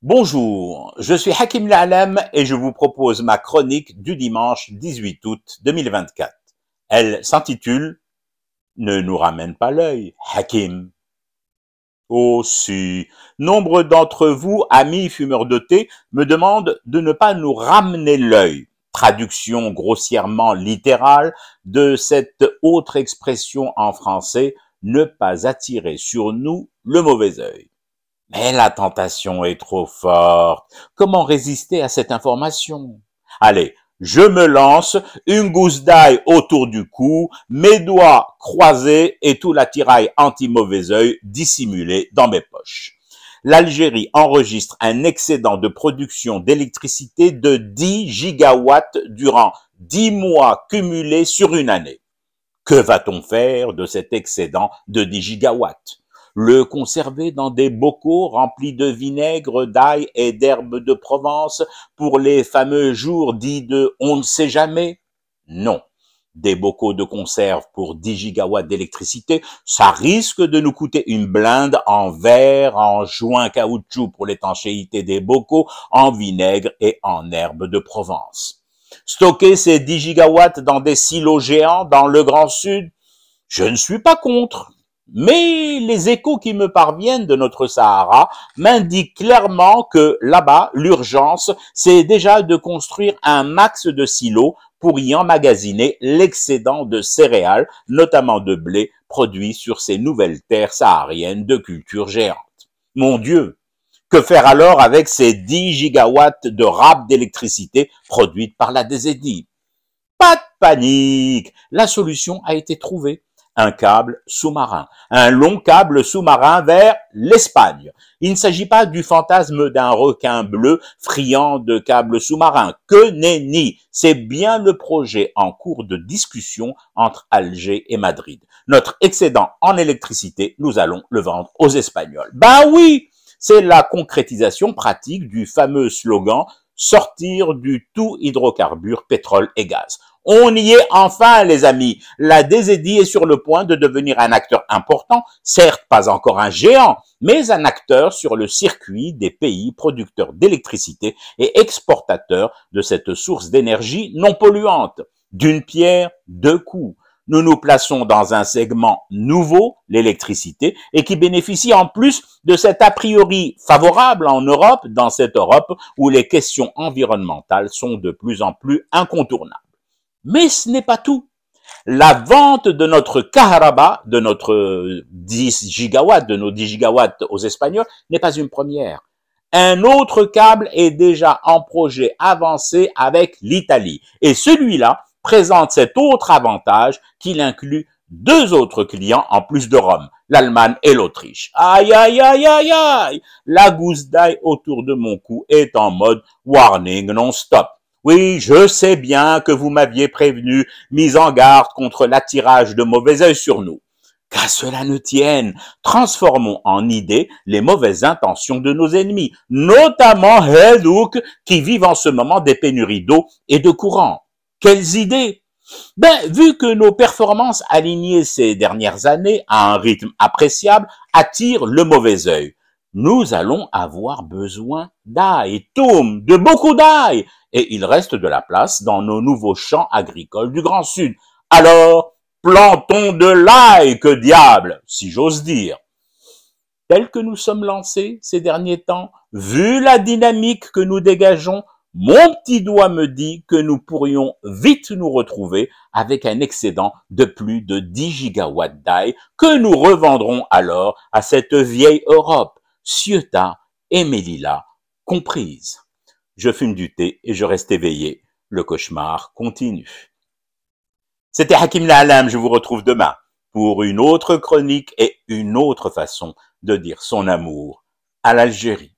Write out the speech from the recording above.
Bonjour, je suis Hakim La'Alam et je vous propose ma chronique du dimanche 18 août 2024. Elle s'intitule « Ne nous ramène pas l'œil, Hakim ». Aussi, nombre d'entre vous, amis fumeurs de thé, me demandent de ne pas nous ramener l'œil. Traduction grossièrement littérale de cette autre expression en français, ne pas attirer sur nous le mauvais œil. Mais la tentation est trop forte. Comment résister à cette information? Allez, je me lance, une gousse d'ail autour du cou, mes doigts croisés et tout l'attirail anti-mauvais œil dissimulé dans mes poches. L'Algérie enregistre un excédent de production d'électricité de 10 gigawatts durant 10 mois cumulés sur une année. Que va-t-on faire de cet excédent de 10 gigawatts? Le conserver dans des bocaux remplis de vinaigre, d'ail et d'herbes de Provence pour les fameux jours dits de « on ne sait jamais » ? Non. Des bocaux de conserve pour 10 gigawatts d'électricité, ça risque de nous coûter une blinde en verre, en joint caoutchouc pour l'étanchéité des bocaux, en vinaigre et en herbes de Provence. Stocker ces 10 gigawatts dans des silos géants dans le Grand Sud, je ne suis pas contre. Mais les échos qui me parviennent de notre Sahara m'indiquent clairement que là-bas, l'urgence, c'est déjà de construire un max de silos pour y emmagasiner l'excédent de céréales, notamment de blé, produit sur ces nouvelles terres sahariennes de culture géante. Mon Dieu! Que faire alors avec ces 10 gigawatts de râpes d'électricité produites par la DZI? Pas de panique! La solution a été trouvée. Un câble sous-marin, un long câble sous-marin vers l'Espagne. Il ne s'agit pas du fantasme d'un requin bleu friand de câbles sous-marins. Que nenni! C'est bien le projet en cours de discussion entre Alger et Madrid. Notre excédent en électricité, nous allons le vendre aux Espagnols. Ben oui! C'est la concrétisation pratique du fameux slogan « Sortir du tout hydrocarbure, pétrole et gaz ». On y est enfin, les amis. La DZI est sur le point de devenir un acteur important, certes pas encore un géant, mais un acteur sur le circuit des pays producteurs d'électricité et exportateurs de cette source d'énergie non polluante. D'une pierre, deux coups. Nous nous plaçons dans un segment nouveau, l'électricité, et qui bénéficie en plus de cet a priori favorable en Europe, dans cette Europe où les questions environnementales sont de plus en plus incontournables. Mais ce n'est pas tout. La vente de notre Kaharaba, de notre 10 gigawatts, de nos 10 gigawatts aux Espagnols, n'est pas une première. Un autre câble est déjà en projet avancé avec l'Italie. Et celui-là présente cet autre avantage qu'il inclut deux autres clients en plus de Rome, l'Allemagne et l'Autriche. Aïe, aïe, aïe, aïe, aïe! La gousse d'ail autour de mon cou est en mode warning non-stop. Oui, je sais bien que vous m'aviez prévenu, mis en garde contre l'attirage de mauvais œil sur nous. Qu'à cela ne tienne, transformons en idées les mauvaises intentions de nos ennemis, notamment Hedouk, qui vivent en ce moment des pénuries d'eau et de courant. Quelles idées? Vu que nos performances alignées ces dernières années à un rythme appréciable attirent le mauvais œil, nous allons avoir besoin d'ail, de beaucoup d'ail, et il reste de la place dans nos nouveaux champs agricoles du Grand Sud. Alors, plantons de l'ail, que diable, si j'ose dire. Tel que nous sommes lancés ces derniers temps, vu la dynamique que nous dégageons, mon petit doigt me dit que nous pourrions vite nous retrouver avec un excédent de plus de 10 gigawatts d'ail que nous revendrons alors à cette vieille Europe. Ciotat et Melilla comprises. Je fume du thé et je reste éveillé. Le cauchemar continue. C'était Hakim La'Alam, je vous retrouve demain pour une autre chronique et une autre façon de dire son amour à l'Algérie.